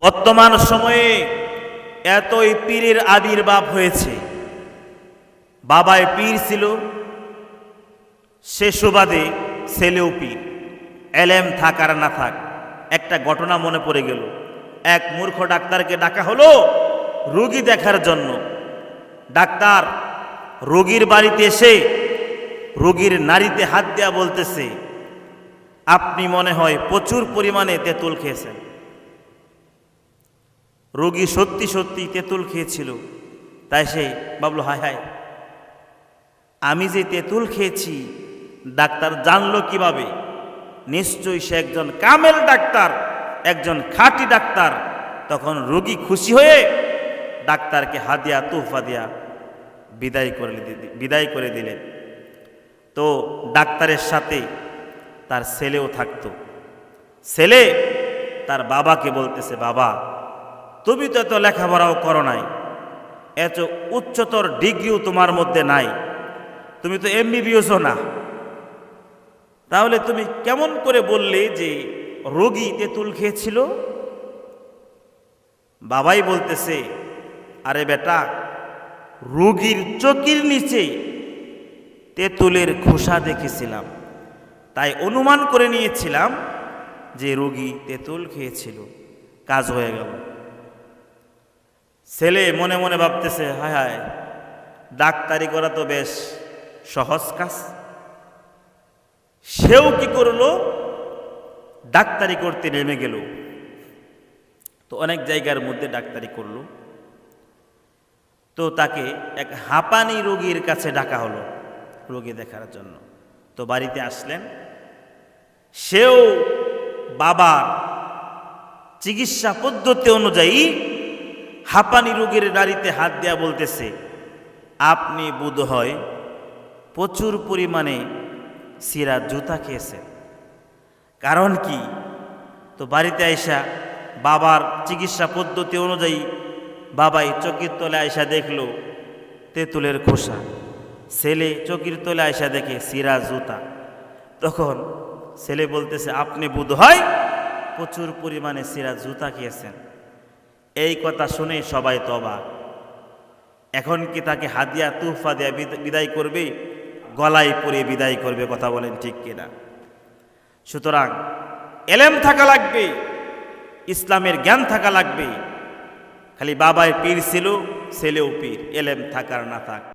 বর্তমান সময়ে এতই পীরের আবির্ভাব হয়েছে। বাবায় পীর ছিল, সে সুবাদে ছেলেও পীর। এলেম থাক আর না থাক, একটা ঘটনা মনে পড়ে গেল। এক মূর্খ ডাক্তারকে ডাকা হলো রোগী দেখার জন্য। ডাক্তার রোগীর বাড়িতে এসে রোগীর নাড়িতে হাত দেয়া বলতেছে, আপনি মনে হয় প্রচুর পরিমাণে তেঁতুল খেয়েছেন। রোগী সত্যি সত্যি তেঁতুল খেয়েছিল। তাই সে ভাবলো, হায় হায়, আমি যে তেঁতুল খেয়েছি ডাক্তার জানলো কিভাবে? নিশ্চয়ই সে একজন কামেল ডাক্তার, একজন খাঁটি ডাক্তার। তখন রোগী খুশি হয়ে ডাক্তারকে হাদিয়া তোহফা দিয়া বিদায় করে দিলেন। তো ডাক্তারের সাথে তার ছেলেও থাকতো। ছেলে তার বাবাকে বলতেছে, বাবা তুমি তো এত লেখাপড়াও করো নাই, এত উচ্চতর ডিগ্রিও তোমার মধ্যে নাই, তুমি তো এমবিবিএসও না, তাহলে তুমি কেমন করে বললে যে রোগী তেঁতুল খেয়েছিল? বাবাই বলতেছে, আরে বেটা, রোগীর চোখের নিচে তেঁতুলের খোসা দেখেছিলাম, তাই অনুমান করে নিয়েছিলাম যে রোগী তেঁতুল খেয়েছিল। কাজ হয়ে গেল। ছেলে মনে মনে ভাবতেছে, হায় হায়, ডাক্তারি করা তো বেশ সহজ কাজ। সেও কি করলো? ডাক্তারি করতে নেমে গেল। তো অনেক জায়গার মধ্যে ডাক্তারি করলো। তো তাকে এক হাঁপানি রোগীর কাছে ডাকা হলো রোগী দেখার জন্য। তো বাড়িতে আসলেন। সেও বাবার চিকিৎসা পদ্ধতি অনুযায়ী হাঁপানি রোগীর নাড়িতে হাত দেয়া বলতেছে, আপনি বোধ হয় প্রচুর পরিমাণে ছিঁড়া জুতা খেয়েছেন। কারণ কি? তো বাড়িতে আইসা বাবার চিকিৎসা পদ্ধতি অনুযায়ী বাবাই চকির তলে আইসা দেখলো তেঁতুলের খোসা। ছেলে চকির তলে আইসা দেখে ছিঁড়া জুতা। তখন ছেলে বলতেছে, আপনি বোধ হয় প্রচুর পরিমাণে ছিঁড়া জুতা খেয়েছেন। এই কথা শুনে সবাই তো অবাক। এখন কি তাকে হাদিয়া তুহফা দেয়া বিদায় করবে? গলায় পরিয়ে বিদায় করবে? কথা বলেন ঠিক কিনা? সুতরাং এলেম থাকা লাগবে, ইসলামের জ্ঞান থাকা লাগবে। খালি বাবায় পীর ছিল, ছেলেও পীর, এলেম থাকার না থাক।